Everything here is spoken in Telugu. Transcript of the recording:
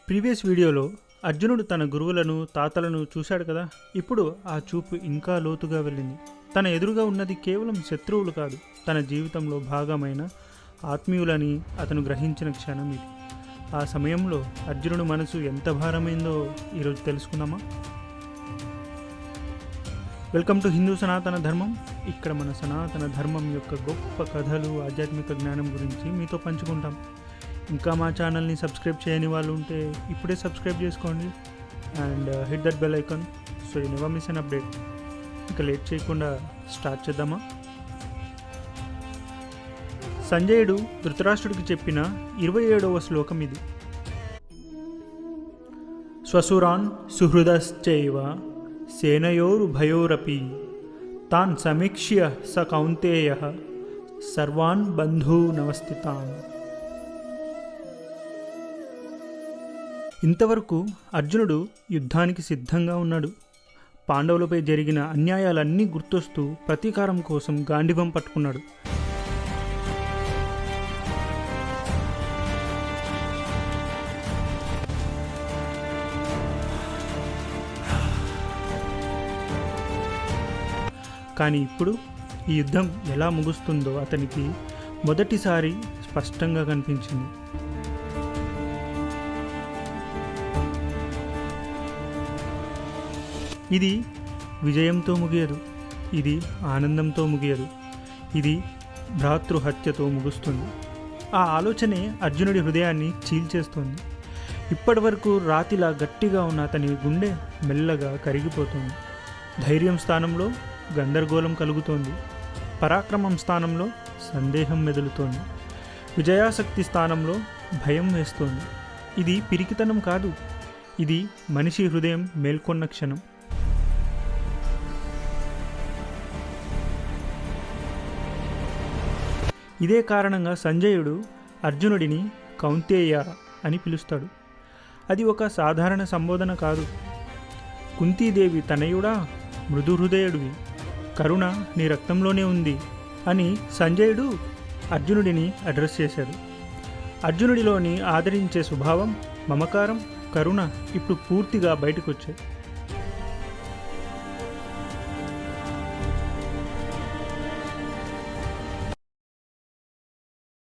ప్రీవియస్ వీడియోలో అర్జునుడు తన గురువులను తాతలను చూశాడు కదా. ఇప్పుడు ఆ చూపు ఇంకా లోతుగా వెళ్ళింది. తన ఎదురుగా ఉన్నది కేవలం శత్రువులు కాదు, తన జీవితంలో భాగమైన ఆత్మీయులని అతను గ్రహించిన క్షణం ఇది. ఆ సమయంలో అర్జునుడు మనసు ఎంత భారమైందో ఈరోజు తెలుసుకుందామా? వెల్కమ్ టు హిందూ సనాతన ధర్మం. ఇక్కడ మన సనాతన ధర్మం యొక్క గొప్ప కథలు, ఆధ్యాత్మిక జ్ఞానం గురించి మీతో పంచుకుంటాం. ఇంకా మా ఛానల్ని సబ్స్క్రైబ్ చేయని వాళ్ళు ఉంటే ఇప్పుడే సబ్స్క్రైబ్ చేసుకోండి and hit that bell icon so you never miss an update. ఇంకా లేట్ చేయకుండా స్టార్ట్ చేద్దామా? సంజయుడు ధృతరాష్ట్రుడికి చెప్పిన 27వ శ్లోకం ఇది. స్వసురాన్ సుహృదశ్చైవ సేనయోరుభయోరపి తాన్ సమీక్ష్య స కౌంతేయః సర్వాన్ బంధూనవస్థితాన్. ఇంతవరకు అర్జునుడు యుద్ధానికి సిద్ధంగా ఉన్నాడు. పాండవులపై జరిగిన అన్యాయాలన్నీ గుర్తొస్తూ ప్రతీకారం కోసం గాండివం పట్టుకున్నాడు. కానీ ఇప్పుడు ఈ యుద్ధం ఎలా ముగుస్తుందో అతనికి మొదటిసారి స్పష్టంగా కనిపించింది. ఇది విజయంతో ముగియదు, ఇది ఆనందంతో ముగియదు, ఇది భ్రాతృహత్యతో ముగుస్తుంది. ఆ ఆలోచనే అర్జునుడి హృదయాన్ని చీల్చేస్తోంది. ఇప్పటి వరకు రాతిలా గట్టిగా ఉన్న అతని గుండె మెల్లగా కరిగిపోతుంది. ధైర్యం స్థానంలో గందరగోళం కలుగుతోంది, పరాక్రమం స్థానంలో సందేహం మెదులుతోంది, విజయాసక్తి స్థానంలో భయం వేస్తోంది. ఇది పిరికితనం కాదు, ఇది మనిషి హృదయం మేల్కొన్న క్షణం. ఇదే కారణంగా సంజయుడు అర్జునుడిని కౌంతేయ అని పిలుస్తాడు. అది ఒక సాధారణ సంబోధన కాదు. కుంతీదేవి తనయుడా, మృదుహృదయుడివి, కరుణ నీ రక్తంలోనే ఉంది అని సంజయుడు అర్జునుడిని అడ్రస్ చేశాడు. అర్జునుడిలోని ఆదరించే స్వభావం, మమకారం, కరుణ ఇప్పుడు పూర్తిగా బయటకు వచ్చాయి.